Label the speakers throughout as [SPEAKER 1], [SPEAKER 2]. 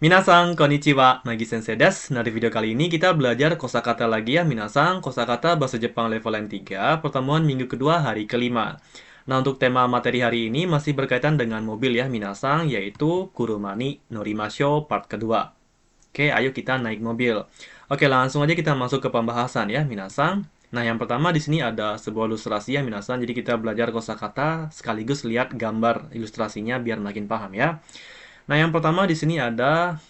[SPEAKER 1] Minasan, konnichiwa, Nagi Sensei desu. Nah, di video kali ini kita belajar kosakata lagi ya, minasan. Kosakata bahasa Jepang level N3, pertemuan minggu kedua hari kelima. Nah, untuk tema materi hari ini masih berkaitan dengan mobil ya, minasan, yaitu Kurumani Norimasho part kedua. Oke, ayo kita naik mobil. Oke, langsung aja kita masuk ke pembahasan ya, minasan. Nah, yang pertama di sini ada sebuah ilustrasi ya, minasan. Jadi kita belajar kosakata sekaligus lihat gambar ilustrasinya biar makin paham ya. Nah, yang pertama di sini ada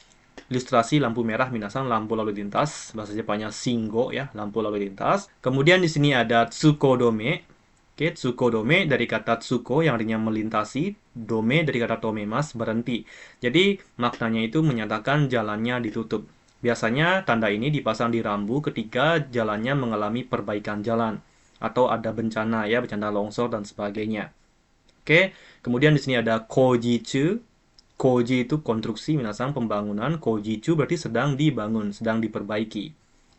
[SPEAKER 1] ilustrasi lampu merah, minasan, lampu lalu lintas. Bahasa Jepangnya shingo ya, lampu lalu lintas. Kemudian di sini ada tsukodome. Oke, tsukodome dari kata tsuko yang artinya melintasi, dome dari kata tomemas, berhenti. Jadi maknanya itu menyatakan jalannya ditutup. Biasanya tanda ini dipasang di rambu ketika jalannya mengalami perbaikan jalan atau ada bencana ya, bencana longsor dan sebagainya. Oke, kemudian di sini ada kojichu. Koji itu konstruksi, minasang pembangunan. Kojichu berarti sedang dibangun, sedang diperbaiki.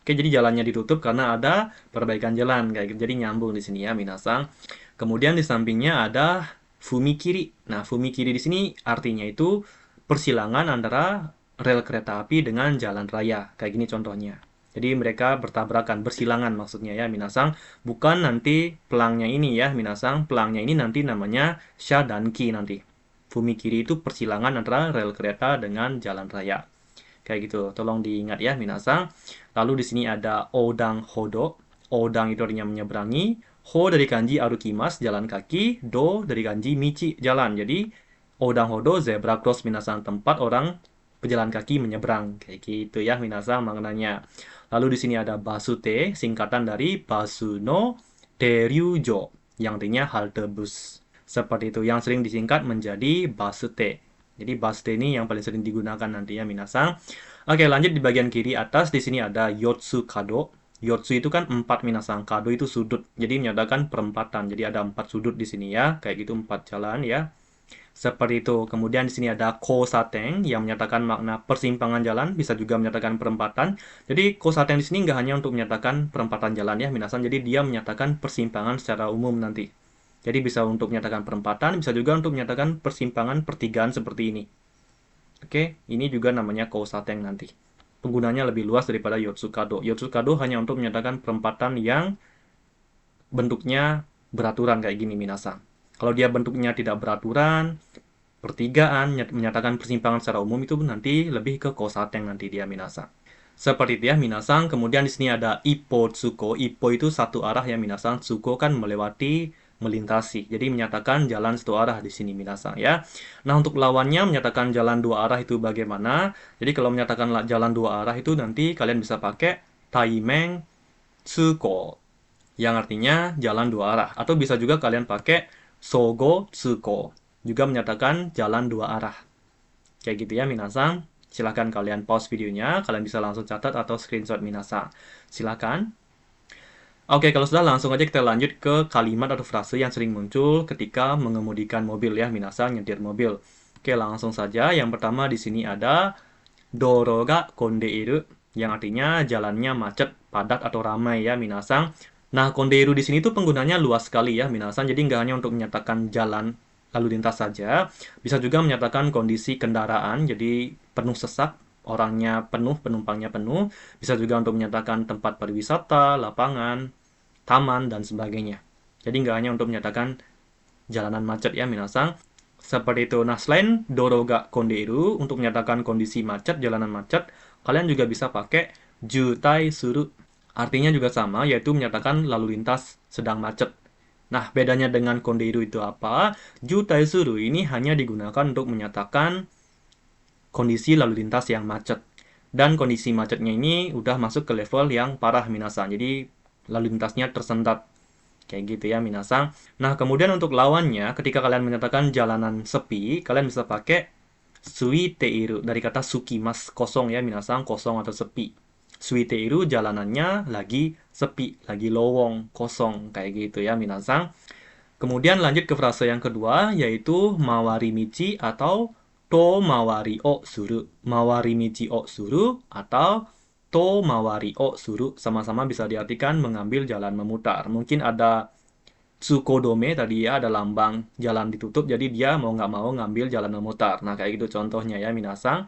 [SPEAKER 1] Oke, jadi jalannya ditutup karena ada perbaikan jalan. Kayak gitu. Jadi nyambung di sini ya, minasang. Kemudian di sampingnya ada fumikiri. Nah, fumikiri di sini artinya itu persilangan antara rel kereta api dengan jalan raya. Kayak gini contohnya. Jadi mereka bertabrakan, bersilangan maksudnya ya, minasang. Bukan nanti pelangnya ini ya, minasang. Pelangnya ini nanti namanya sha dan ki nanti. Fumikiri itu persilangan antara rel kereta dengan jalan raya. Kayak gitu. Tolong diingat ya, minasang. Lalu di sini ada odang hodo. Odang itu artinya menyeberangi. Ho dari kanji arukimas, jalan kaki. Do dari kanji michi, jalan. Jadi, odang hodo, zebra cross, minasang, tempat orang pejalan kaki menyeberang. Kayak gitu ya, minasang maknanya. Lalu di sini ada basute, singkatan dari basuno teryujo, yang artinya halte bus. Seperti itu, yang sering disingkat menjadi basute. Jadi basute ini yang paling sering digunakan nantinya minasang. Oke, lanjut di bagian kiri atas, di sini ada yotsu kado. Yotsu itu kan 4 minasang, kado itu sudut. Jadi menyatakan perempatan. Jadi ada 4 sudut di sini ya, kayak gitu 4 jalan ya. Seperti itu. Kemudian di sini ada kosaten yang menyatakan makna persimpangan jalan, bisa juga menyatakan perempatan. Jadi kosaten di sini nggak hanya untuk menyatakan perempatan jalan ya, minasan. Jadi dia menyatakan persimpangan secara umum nanti. Jadi bisa untuk menyatakan perempatan, bisa juga untuk menyatakan persimpangan pertigaan seperti ini. Oke, ini juga namanya kosaten nanti. Penggunanya lebih luas daripada yotsukado. Yotsukado hanya untuk menyatakan perempatan yang bentuknya beraturan kayak gini minasan. Kalau dia bentuknya tidak beraturan, pertigaan, menyatakan persimpangan secara umum itu nanti lebih ke kosaten nanti dia minasan. Seperti itu ya minasan. Kemudian di sini ada ippo tsuko. Ippo itu satu arah ya minasan. Tsuko kan melewati, melintasi. Jadi menyatakan jalan satu arah di sini minasan ya. Nah, untuk lawannya menyatakan jalan dua arah itu bagaimana? Jadi kalau menyatakan jalan dua arah itu nanti kalian bisa pakai taimeng tsuko yang artinya jalan dua arah. Atau bisa juga kalian pakai sogo tsuko, juga menyatakan jalan dua arah. Kayak gitu ya minasang. Silahkan kalian pause videonya, kalian bisa langsung catat atau screenshot minasang. Silahkan. Oke, kalau sudah langsung aja kita lanjut ke kalimat atau frase yang sering muncul ketika mengemudikan mobil ya, minasang nyetir mobil. Oke, langsung saja. Yang pertama di sini ada doro ga kondeiru, yang artinya jalannya macet, padat atau ramai ya, minasang. Nah, kondeiru di sini tuh penggunanya luas sekali ya, minasang. Jadi nggak hanya untuk menyatakan jalan lalu lintas saja, bisa juga menyatakan kondisi kendaraan, jadi penuh sesak, orangnya penuh, penumpangnya penuh. Bisa juga untuk menyatakan tempat pariwisata, lapangan, taman, dan sebagainya. Jadi nggak hanya untuk menyatakan jalanan macet ya, minasang. Seperti itu. Nah, selain doroga kondeiru, untuk menyatakan kondisi macet, jalanan macet, kalian juga bisa pakai jutai suru. Artinya juga sama, yaitu menyatakan lalu lintas sedang macet. Nah, bedanya dengan kondeiru itu apa? Jutai suru ini hanya digunakan untuk menyatakan kondisi lalu lintas yang macet. Dan kondisi macetnya ini udah masuk ke level yang parah minasan. Jadi lalu lintasnya tersendat. Kayak gitu ya minasang. Nah, kemudian untuk lawannya, ketika kalian menyatakan jalanan sepi, kalian bisa pakai suiteiru dari kata sukimas, kosong ya minasang, kosong atau sepi. Suiteiru jalanannya lagi sepi, lagi lowong, kosong kayak gitu ya minasang. Kemudian lanjut ke frase yang kedua, yaitu mawari michi atau to mawari o suru. Mawari michi o suru atau to mawari o suru, sama-sama bisa diartikan mengambil jalan memutar. Mungkin ada tsukodome tadi ya, ada lambang jalan ditutup, jadi dia mau nggak mau ngambil jalan memutar. Nah, kayak gitu contohnya ya, minasang.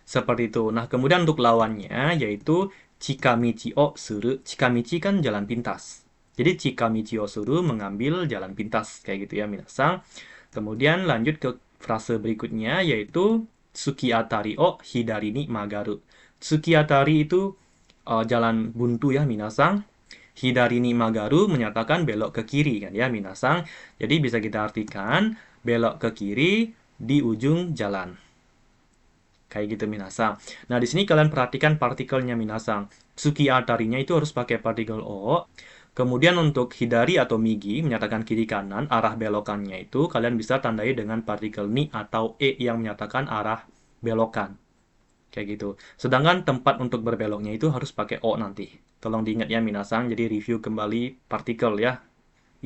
[SPEAKER 1] Seperti itu. Nah, kemudian untuk lawannya yaitu chikamichi o suru. Chikamichi kan jalan pintas. Jadi chikamichi o suru mengambil jalan pintas kayak gitu ya minasang. Kemudian lanjut ke frase berikutnya yaitu tsuki atari o hidari ni magaru. Tsuki atari itu jalan buntu ya minasang. Hidari ni magaru menyatakan belok ke kiri kan ya minasang. Jadi bisa kita artikan belok ke kiri di ujung jalan. Kayak gitu minasang. Nah, di sini kalian perhatikan partikelnya minasang. Tsuki atarinya itu harus pakai partikel o. Kemudian untuk hidari atau migi menyatakan kiri kanan, arah belokannya itu kalian bisa tandai dengan partikel ni atau e yang menyatakan arah belokan. Kayak gitu. Sedangkan tempat untuk berbeloknya itu harus pakai o nanti. Tolong diingat ya minasang, jadi review kembali partikel ya.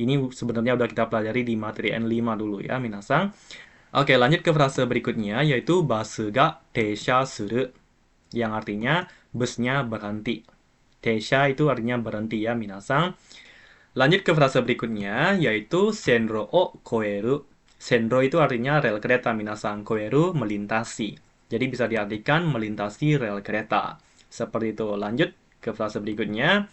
[SPEAKER 1] Ini sebenarnya udah kita pelajari di materi N5 dulu ya minasang. Oke, lanjut ke frase berikutnya, yaitu basu ga teisha suru, yang artinya busnya berhenti. Teisha itu artinya berhenti ya, minasang. Lanjut ke frase berikutnya, yaitu senro o koeru. Senro itu artinya rel kereta, minasang. Koeru, melintasi. Jadi bisa diartikan melintasi rel kereta. Seperti itu. Lanjut ke frase berikutnya,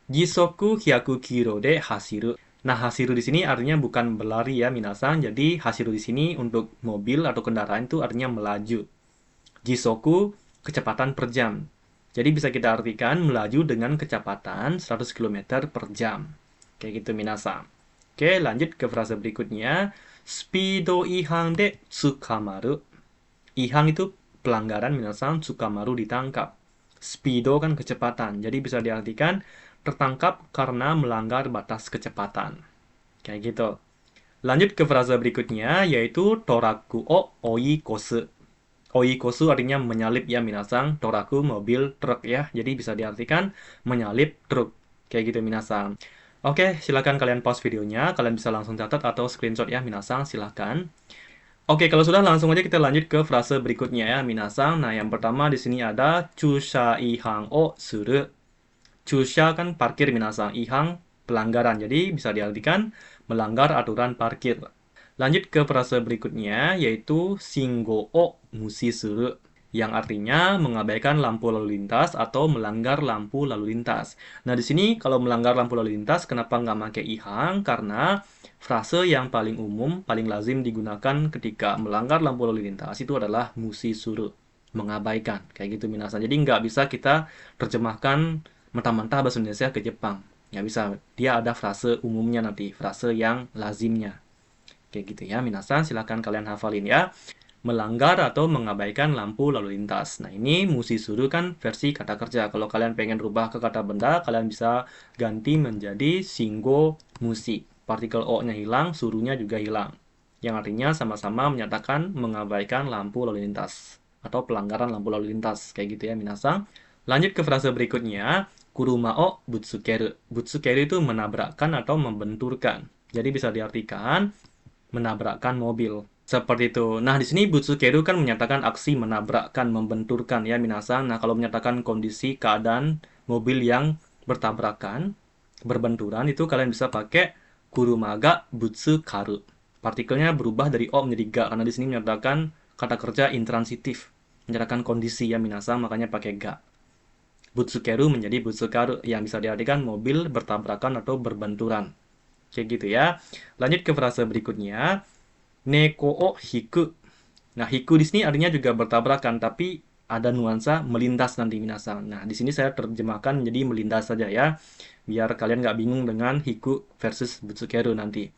[SPEAKER 1] jisoku 100 kilo de hasiru. Nah, hasiru di sini artinya bukan berlari ya, minasang. Jadi, hasiru di sini untuk mobil atau kendaraan itu artinya melaju. Jisoku, kecepatan per jam. Jadi, bisa kita artikan melaju dengan kecepatan 100 km per jam. Kayak gitu, minasang. Oke, lanjut ke frase berikutnya. Speedo ihang de tsukamaru. Ihang itu pelanggaran, minasang. Tsukamaru ditangkap. Speedo kan kecepatan. Jadi, bisa diartikan tertangkap karena melanggar batas kecepatan. Kayak gitu. Lanjut ke frase berikutnya, yaitu toraku o oikosu. Oikosu artinya menyalip ya minasang. Toraku mobil truk ya. Jadi bisa diartikan menyalip truk. Kayak gitu minasang. Oke, silakan kalian pause videonya. Kalian bisa langsung catat atau screenshot ya minasang. Silakan. Oke, kalau sudah langsung aja kita lanjut ke frase berikutnya ya minasang. Nah, yang pertama di sini ada chusha ihang o suru. Chusha kan parkir minasang, ihang pelanggaran. Jadi bisa diartikan melanggar aturan parkir. Lanjut ke frase berikutnya yaitu shingo o mushi suru, yang artinya mengabaikan lampu lalu lintas atau melanggar lampu lalu lintas. Nah, di sini kalau melanggar lampu lalu lintas kenapa nggak pakai ihang? Karena frase yang paling umum, paling lazim digunakan ketika melanggar lampu lalu lintas itu adalah mushi suru, mengabaikan. Kayak gitu minasang. Jadi nggak bisa kita terjemahkan mentah-mentah bahasa Indonesia ke Jepang. Ya bisa, dia ada frase umumnya nanti, frase yang lazimnya. Kayak gitu ya, minasang silahkan kalian hafalin ya. Melanggar atau mengabaikan lampu lalu lintas. Nah, ini mushi suru kan versi kata kerja. Kalau kalian pengen rubah ke kata benda, kalian bisa ganti menjadi shingo mushi. Partikel o-nya hilang, surunya juga hilang. Yang artinya sama-sama menyatakan mengabaikan lampu lalu lintas. Atau pelanggaran lampu lalu lintas. Kayak gitu ya, minasang. Lanjut ke frase berikutnya. Kuruma o butsukeru. Butsukeru itu menabrakkan atau membenturkan. Jadi bisa diartikan menabrakkan mobil. Seperti itu. Nah, di sini butsukeru kan menyatakan aksi menabrakkan, membenturkan ya minasang. Nah, kalau menyatakan kondisi keadaan mobil yang bertabrakan, berbenturan itu kalian bisa pakai kuruma ga butsukaru. Partikelnya berubah dari o menjadi ga karena di sini menyatakan kata kerja intransitif, menyatakan kondisi ya minasang, makanya pakai ga. Butsukeru menjadi butsukaru yang bisa diartikan mobil bertabrakan atau berbenturan. Kayak gitu ya. Lanjut ke frase berikutnya. Neko o hiku. Nah, hiku di sini artinya juga bertabrakan, tapi ada nuansa melintas nanti minasang. Nah, di sini saya terjemahkan menjadi melintas saja ya. Biar kalian nggak bingung dengan hiku versus butsukeru nanti.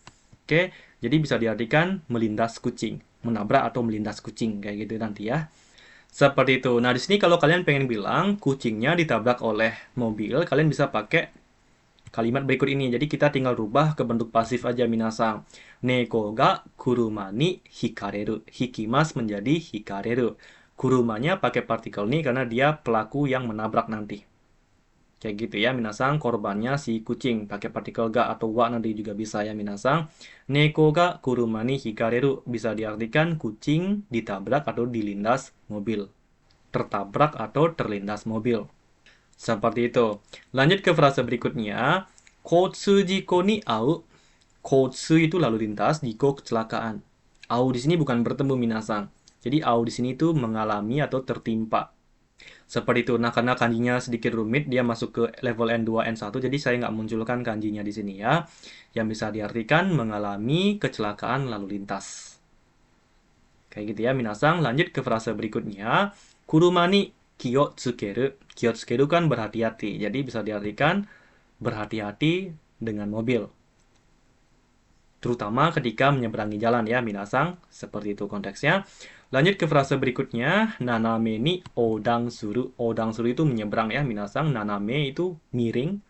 [SPEAKER 1] Oke, jadi bisa diartikan melindas kucing. Menabrak atau melindas kucing. Kayak gitu nanti ya. Seperti itu. Nah, di sini kalau kalian pengen bilang kucingnya ditabrak oleh mobil, kalian bisa pakai kalimat berikut ini. Jadi kita tinggal rubah ke bentuk pasif aja minasang. Neko ga kuruma ni hikareru. Hikimas menjadi hikareru. Kurumanya pakai partikel ni karena dia pelaku yang menabrak nanti. Kayak gitu ya minasang, korbannya si kucing. Pakai partikel ga atau wa nanti juga bisa ya minasang. Neko ga kuruma ni hikareru. Bisa diartikan kucing ditabrak atau dilindas mobil. Tertabrak atau terlindas mobil. Seperti itu. Lanjut ke frase berikutnya. Kotsu jiko ni au. Kotsu itu lalu lintas, jiko kecelakaan. Au di sini bukan bertemu minasang. Jadi au di sini itu mengalami atau tertimpa. Seperti itu. Nah, karena kanjinya sedikit rumit, dia masuk ke level N2, N1, jadi saya nggak munculkan kanjinya di sini ya. Yang bisa diartikan mengalami kecelakaan lalu lintas. Kayak gitu ya, minasang. Lanjut ke frase berikutnya. Kuruma ni kiyo tsukeru. Kiyo tsukeru kan berhati-hati. Jadi bisa diartikan berhati-hati dengan mobil. Terutama ketika menyeberangi jalan ya, minasang. Seperti itu konteksnya. Lanjut ke frase berikutnya. Naname ni odang suru. Odang suru itu menyeberang ya, minasang. Naname itu miring.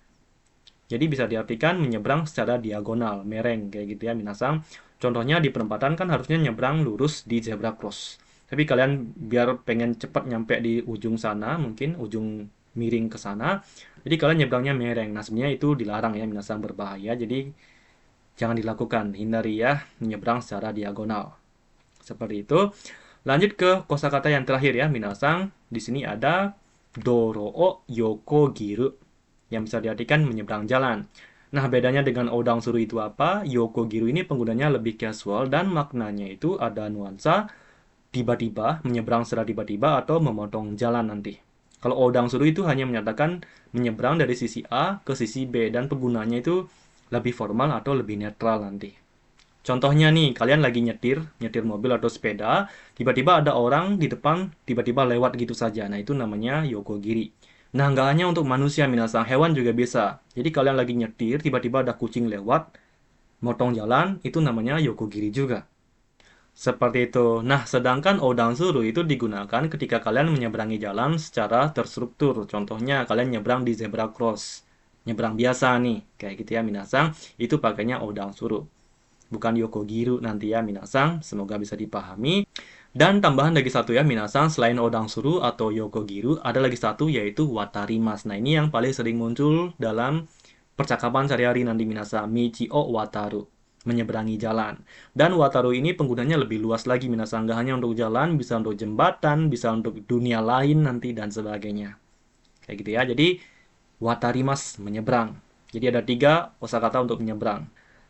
[SPEAKER 1] Jadi bisa diartikan menyeberang secara diagonal, mereng, kayak gitu ya, minasang. Contohnya di perempatan kan harusnya nyebrang lurus di zebra cross. Tapi kalian biar pengen cepat nyampe di ujung sana, mungkin ujung miring ke sana, jadi kalian nyebrangnya mereng. Nah, sebenarnya itu dilarang ya, minasang, berbahaya. Jadi jangan dilakukan, hindari ya menyeberang secara diagonal. Seperti itu. Lanjut ke kosakata yang terakhir ya, minasang. Di sini ada doro o yoko giru, yang bisa diartikan menyeberang jalan. Nah, bedanya dengan odang suru itu apa? Yoko giru ini penggunanya lebih casual dan maknanya itu ada nuansa tiba-tiba, menyeberang secara tiba-tiba atau memotong jalan nanti. Kalau odang suru itu hanya menyatakan menyeberang dari sisi A ke sisi B dan penggunanya itu lebih formal atau lebih netral nanti. Contohnya nih, kalian lagi nyetir mobil atau sepeda, tiba-tiba ada orang di depan, tiba-tiba lewat gitu saja. Nah, itu namanya yokogiri. Nah, nggak hanya untuk manusia, minasang, hewan juga bisa. Jadi kalian lagi nyetir, tiba-tiba ada kucing lewat, motong jalan, itu namanya yokogiri juga. Seperti itu. Nah, sedangkan odansuru itu digunakan ketika kalian menyeberangi jalan secara terstruktur. Contohnya, kalian nyebrang di zebra cross. Nyebrang biasa nih, kayak gitu ya, minasang. Itu pakainya odansuru. Bukan yokogiru nanti ya, minasang. Semoga bisa dipahami. Dan tambahan lagi satu ya, minasang. Selain odansuru atau yokogiru, ada lagi satu yaitu watarimas. Nah, ini yang paling sering muncul dalam percakapan sehari-hari nanti, minasang. Michi o wataru, menyeberangi jalan. Dan wataru ini penggunanya lebih luas lagi, minasang. Nggak hanya untuk jalan, bisa untuk jembatan, bisa untuk dunia lain nanti, dan sebagainya. Kayak gitu ya. Jadi, watarimas, menyeberang. Jadi ada 3 kosakata untuk menyeberang.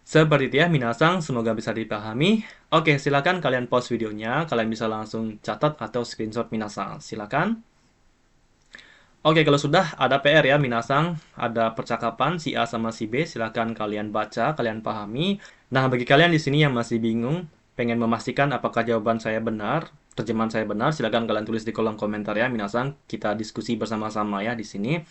[SPEAKER 1] Seperti itu ya, minasang. Semoga bisa dipahami. Oke, silakan kalian pause videonya. Kalian bisa langsung catat atau screenshot, minasang. Silakan. Oke, kalau sudah ada PR ya, minasang. Ada percakapan si A sama si B. Silakan kalian baca, kalian pahami. Nah, bagi kalian di sini yang masih bingung, pengen memastikan apakah jawaban saya benar, terjemahan saya benar, silakan kalian tulis di kolom komentar ya, minasang. Kita diskusi bersama-sama ya di sini.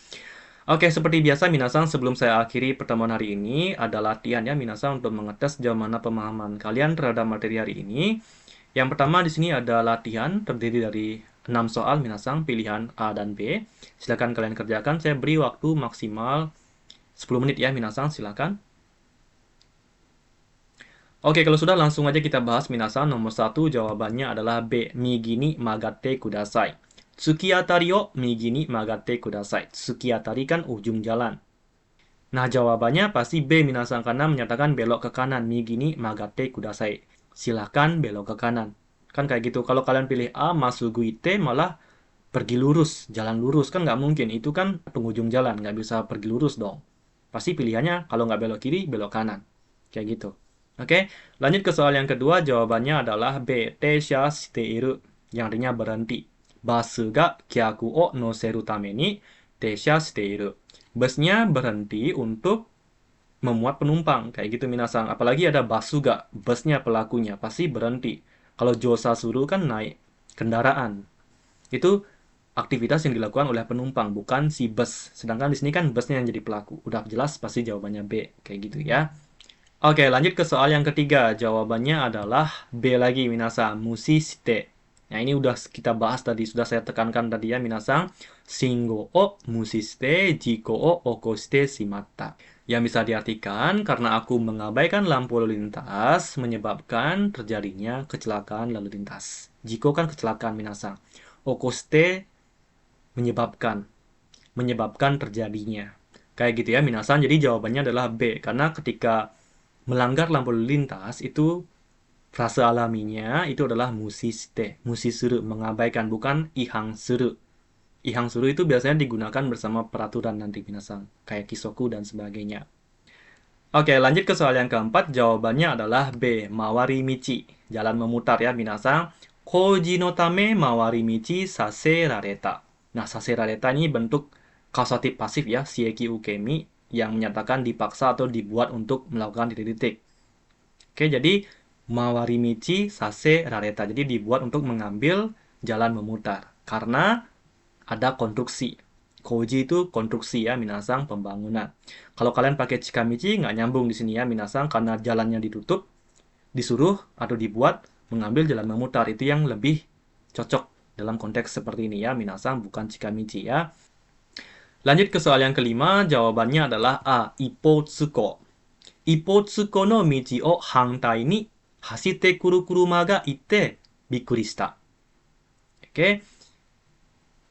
[SPEAKER 1] Oke, seperti biasa, minasang, sebelum saya akhiri pertemuan hari ini, ada latihan ya, minasang, untuk mengetes sejauh mana pemahaman kalian terhadap materi hari ini. Yang pertama di sini ada latihan, terdiri dari 6 soal, minasang, pilihan A dan B. Silakan kalian kerjakan, saya beri waktu maksimal 10 menit ya, minasang, silakan. Oke, kalau sudah langsung aja kita bahas, minasang. Nomor 1 jawabannya adalah B, migi ni magatte kudasai. Tsukiatari o migi ni magatte kudasai. Tsukiatari kan ujung jalan. Nah, jawabannya pasti B, minasang, karena menyatakan belok ke kanan. Migi ni magatte kudasai. Silakan belok ke kanan. Kan kayak gitu. Kalau kalian pilih A, masuguite, malah pergi lurus, jalan lurus. Kan nggak mungkin. Itu kan penghujung jalan. Nggak bisa pergi lurus dong. Pasti pilihannya kalau nggak belok kiri, belok kanan. Kayak gitu. Oke, lanjut ke soal yang kedua. Jawabannya adalah B, teisha shiteiru, yang artinya berhenti. Basu ga kyaku o noseru tame ni teisha shiteiru. Busnya berhenti untuk memuat penumpang. Kayak gitu, minasang. Apalagi ada basu ga, busnya, pelakunya. Pasti berhenti. Kalau josa suru kan naik kendaraan. Itu aktivitas yang dilakukan oleh penumpang, bukan si bus. Sedangkan di sini kan busnya yang jadi pelaku. Udah jelas pasti jawabannya B. Kayak gitu ya. Oke, lanjut ke soal yang ketiga. Jawabannya adalah B lagi, minasang. Musishite. Nah, ini udah kita bahas tadi. Sudah saya tekankan tadi ya, minasang. Shingo o musishite, jiko o okoshite shimatta. Yang bisa diartikan, karena aku mengabaikan lampu lalu lintas, menyebabkan terjadinya kecelakaan lalu lintas. Jiko kan kecelakaan, minasang. Okoshite, menyebabkan terjadinya. Kayak gitu ya, minasang. Jadi jawabannya adalah B. Karena ketika melanggar lampu lalu lintas, itu frase alaminya itu adalah musishite. Musisuru, mengabaikan, bukan ihang suru. Ihang suru itu biasanya digunakan bersama peraturan nanti, minasang. Kayak kisoku dan sebagainya. Oke, lanjut ke soal yang keempat. Jawabannya adalah B, mawari michi. Jalan memutar ya, minasang. Koji no tame mawarimichi saserareta. Nah, saserareta ini bentuk kausatif pasif ya, shieki ukemi, yang menyatakan dipaksa atau dibuat untuk melakukan titik-titik. Oke, jadi mawarimichi saserareta. Jadi dibuat untuk mengambil jalan memutar. Karena ada konstruksi. Koji itu konstruksi ya, minasang, pembangunan. Kalau kalian pakai chikamichi, nggak nyambung di sini ya, minasang, karena jalannya ditutup, disuruh atau dibuat mengambil jalan memutar. Itu yang lebih cocok dalam konteks seperti ini ya, minasang, bukan chikamichi ya. Lanjut ke soal yang kelima, jawabannya adalah A, Ippotsuko. Ippotsuko no michi o hantai ni hashite kuru kuruma ga ite bikkuri shita. Oke.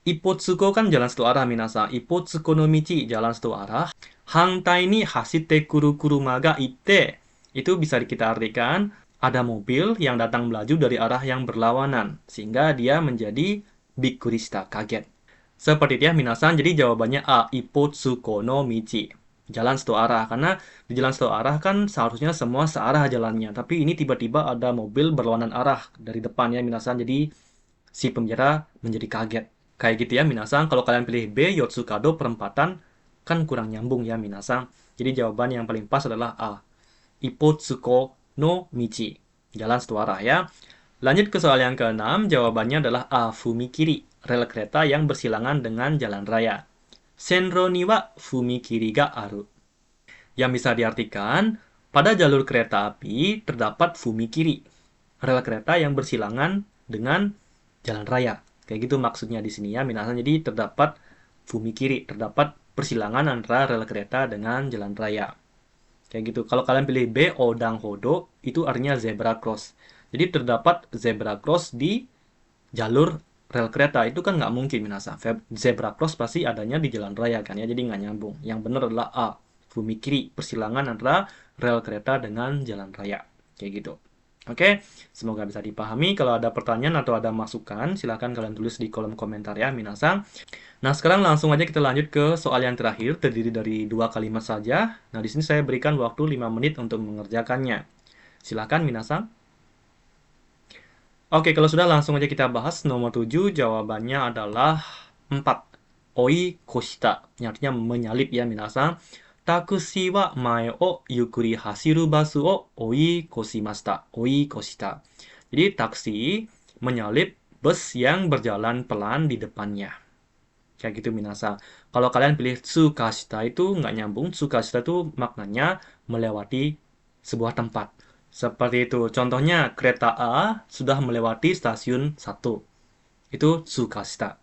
[SPEAKER 1] Ippotsuko kan jalan satu arah, minasa. Ippotsuko no michi, jalan satu arah. Hantai ni hashite kuru kuruma ga ite. Itu bisa kita artikan, ada mobil yang datang melaju dari arah yang berlawanan. Sehingga dia menjadi bikkuri shita, kaget. Seperti itu ya, minasan. Jadi jawabannya A, Ippotsuko no michi. Jalan satu arah. Karena di jalan satu arah kan seharusnya semua searah jalannya. Tapi ini tiba-tiba ada mobil berlawanan arah dari depan ya, minasan. Jadi si pembicara menjadi kaget. Kayak gitu ya, minasang. Kalau kalian pilih B, Yotsukado, perempatan, kan kurang nyambung ya, minasang. Jadi jawaban yang paling pas adalah A. Ippotsuko no michi. Jalan satu arah ya. Lanjut ke soal yang ke-6, jawabannya adalah A. Fumikiri. Rel kereta yang bersilangan dengan jalan raya. Senro ni wa fumikiri ga aru. Yang bisa diartikan, pada jalur kereta api terdapat fumikiri. Rel kereta yang bersilangan dengan jalan raya. Kayak gitu maksudnya di sini ya, minasan. Jadi terdapat fumikiri, terdapat persilangan antara rel kereta dengan jalan raya. Kayak gitu. Kalau kalian pilih B, odang hodo, itu artinya zebra cross. Jadi terdapat zebra cross di jalur rel kereta. Itu kan nggak mungkin, minasan. Zebra cross pasti adanya di jalan raya kan ya, jadi nggak nyambung. Yang benar adalah A, fumikiri, persilangan antara rel kereta dengan jalan raya. Kayak gitu. Oke, semoga bisa dipahami. Kalau ada pertanyaan atau ada masukan, silahkan kalian tulis di kolom komentar ya, minasang. Nah, sekarang langsung aja kita lanjut ke soal yang terakhir, terdiri dari 2 kalimat saja. Nah, di sini saya berikan waktu 5 menit untuk mengerjakannya. Silahkan, minasang. Oke, kalau sudah langsung aja kita bahas. Nomor 7, jawabannya adalah 4. Oi koshita, yang artinya menyalip ya, minasang. Takushi wa mae o yukuri hasiru basu o oi koshimashita. Oi koshita. Jadi taksi menyalip bus yang berjalan pelan di depannya. Kayak gitu, minasa. Kalau kalian pilih tsukashita itu nggak nyambung. Tsukashita itu maknanya melewati sebuah tempat. Seperti itu. Contohnya kereta A sudah melewati stasiun 1. Itu tsukashita.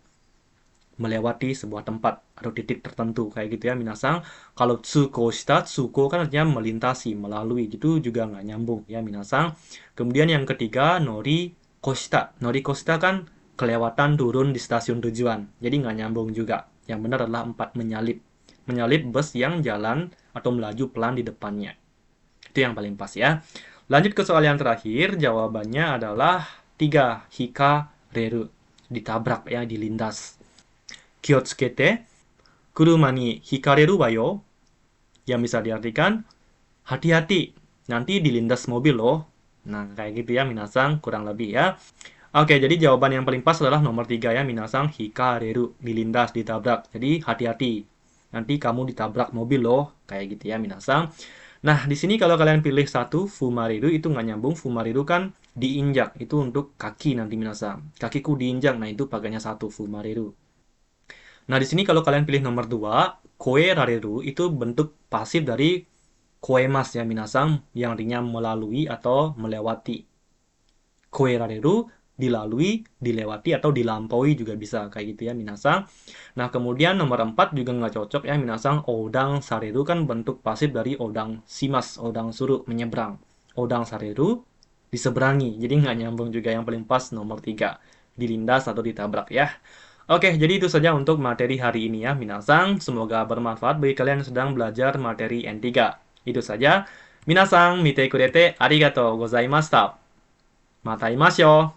[SPEAKER 1] Melewati sebuah tempat atau titik tertentu kayak gitu ya, minasang. Kalau tsuko shita, tsuko kan artinya melintasi, melalui, gitu juga nggak nyambung ya, minasang. Kemudian yang ketiga, nori koshita. Nori koshita kan kelewatan turun di stasiun tujuan, jadi nggak nyambung juga. Yang benar adalah 4, menyalip. Menyalip bus yang jalan atau melaju pelan di depannya. Itu yang paling pas ya. Lanjut ke soal yang terakhir, jawabannya adalah 3, hikareru. Ditabrak ya, dilindas. Kiotsukete, kuruma ni hikareru wa yo. Yang bisa diartikan, hati-hati, nanti dilindas mobil loh. Nah, kayak gitu ya, minasang, kurang lebih ya. Oke, jadi jawaban yang paling pas adalah nomor 3 ya, minasang, hikareru, dilindas, ditabrak. Jadi, hati-hati, nanti kamu ditabrak mobil loh. Kayak gitu ya, minasang. Nah, di sini kalau kalian pilih 1, fumariru, itu nggak nyambung. Fumariru kan diinjak, itu untuk kaki nanti, minasang. Kakiku diinjak, nah itu pakainya 1, fumariru. Nah, di sini kalau kalian pilih nomor 2, koe rareru, itu bentuk pasif dari koemas ya, minasang, yang artinya melalui atau melewati. Koe rareru, dilalui, dilewati, atau dilampaui juga bisa, kayak gitu ya, minasang. Nah, kemudian nomor 4 juga nggak cocok ya, minasang. Odang sareru kan bentuk pasif dari odang simas, odang suruh, menyeberang. Odang sareru, diseberangi, jadi nggak nyambung juga. Yang paling pas nomor 3, dilindas atau ditabrak ya. Oke, jadi itu saja untuk materi hari ini ya, minasang. Semoga bermanfaat bagi kalian yang sedang belajar materi N3. Itu saja. Minasang, mite kurete arigatou gozaimashita. Mata imashou.